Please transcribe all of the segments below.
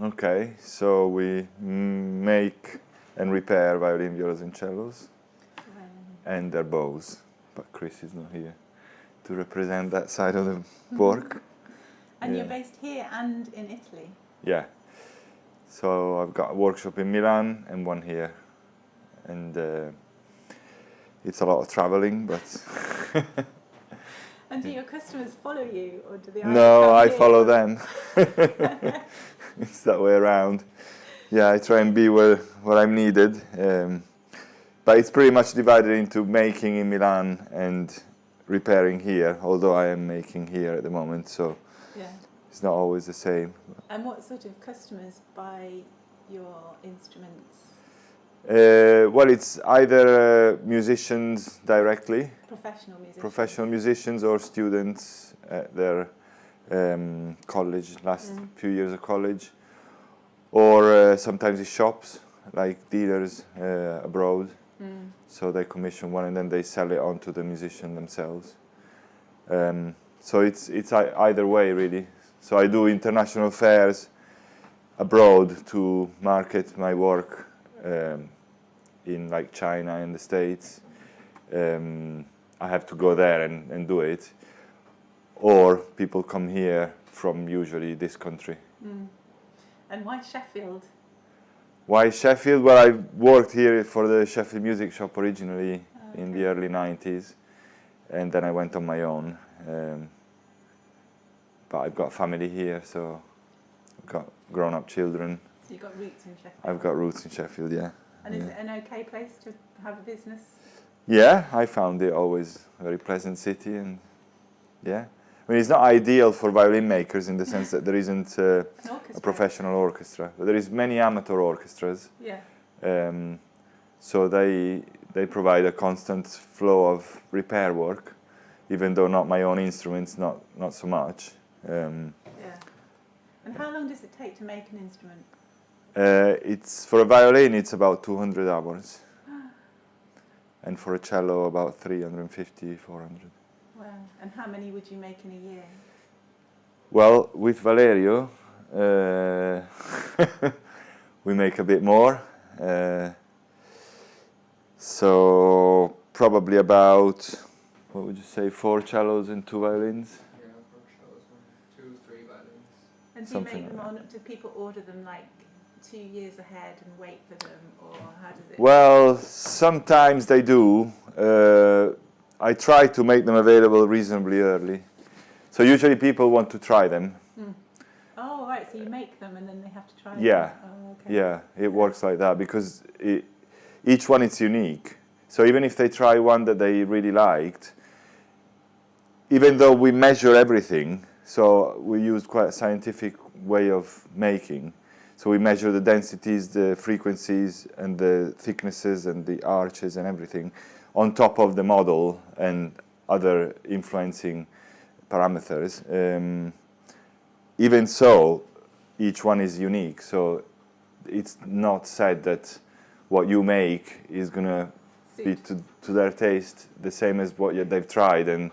Okay, so we make and repair violin, violas and cellos and their bows, but Chris is not here to represent that side of the work. And you're based here and in Italy? Yeah, so I've got a workshop in Milan and one here, and it's a lot of traveling, but And do your customers follow you, or do they? no, I follow them. It's that way around. Yeah, I try and be where I'm needed. But it's pretty much divided into making in Milan and repairing here, although I am making here at the moment, so it's not always the same. And what sort of customers buy your instruments? Well, it's either musicians directly, Professional musicians or students at their college, last few years of college, or sometimes it's shops, like dealers abroad. So they commission one and then they sell it on to the musician themselves. So it's either way, really. So I do international fairs abroad to market my work in like China and the States. I have to go there and do it. Or people come here from usually this country. And why Sheffield? Why Sheffield? Well, I worked here for the Sheffield Music Shop originally in the early 90s, and then I went on my own. But I've got family here, so I've got grown-up children. So you've got roots in Sheffield? I've got roots in Sheffield, yeah. And is it an okay place to have a business? Yeah, I found it always a very pleasant city, and yeah. I mean, it's not ideal for violin makers in the sense that there isn't a professional orchestra, but there is many amateur orchestras. Yeah. So they provide a constant flow of repair work, even though not my own instruments, not so much. Yeah. And how long does it take to make an instrument? It's for a violin, it's about 200 hours, and for a cello, about 350, 400. Wow. And how many would you make in a year? Well, with Valerio, we make a bit more. So probably about, what would you say, 4 cellos and 2 violins? Yeah, 4 cellos and 2, 3 violins. And do you make them on, do people order them like 2 years ahead and wait for them, or how does it? Well, sometimes they do. I try to make them available reasonably early. So usually people want to try them. Oh, right, so you make them and then they have to try them? Yeah, yeah, it works like that because each one is unique. So even if they try one that they really liked, even though we measure everything, so we use quite a scientific way of making. So we measure the densities, the frequencies, and the thicknesses, and the arches, and everything on top of the model and other influencing parameters. Even so, each one is unique. So it's not said that what you make is going to be to their taste the same as what they've tried and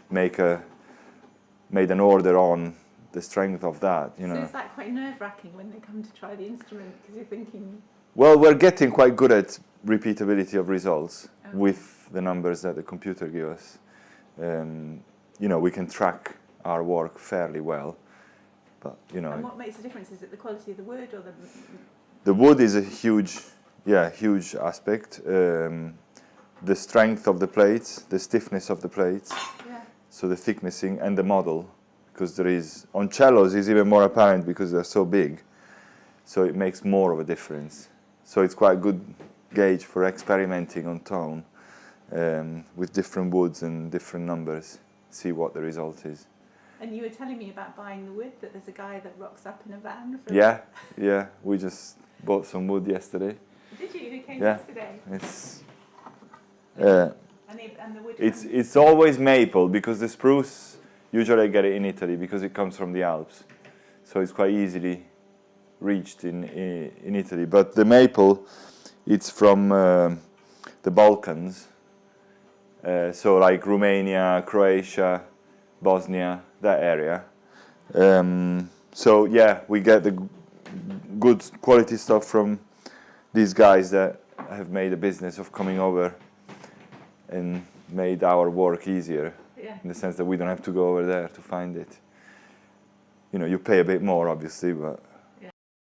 made an order on the strength of that, you know. So is that quite nerve-wracking when they come to try the instrument because you're thinking? Well, we're getting quite good at repeatability of results with the numbers that the computer gives us. You know, we can track our work fairly well, but you know. And what makes the difference? Is it the quality of the wood or the? The wood is a huge aspect. The strength of the plates, the stiffness of the plates, so the thicknessing and the model. Because there is, on cellos is even more apparent because they're so big, so it makes more of a difference. So it's quite a good gauge for experimenting on tone with different woods and different numbers, see what the result is. And you were telling me about buying the wood, that there's a guy that rocks up in a van. Yeah, we just bought some wood yesterday. Did you? Who came yesterday? It's and the wood. It's always maple because the spruce. Usually I get it in Italy because it comes from the Alps, so it's quite easily reached in Italy. But the maple, it's from the Balkans, so like Romania, Croatia, Bosnia, that area. So yeah, we get good quality stuff from these guys that have made a business of coming over and made our work easier, Yeah. in the sense that we don't have to go over there to find it. You know, you pay a bit more, obviously, but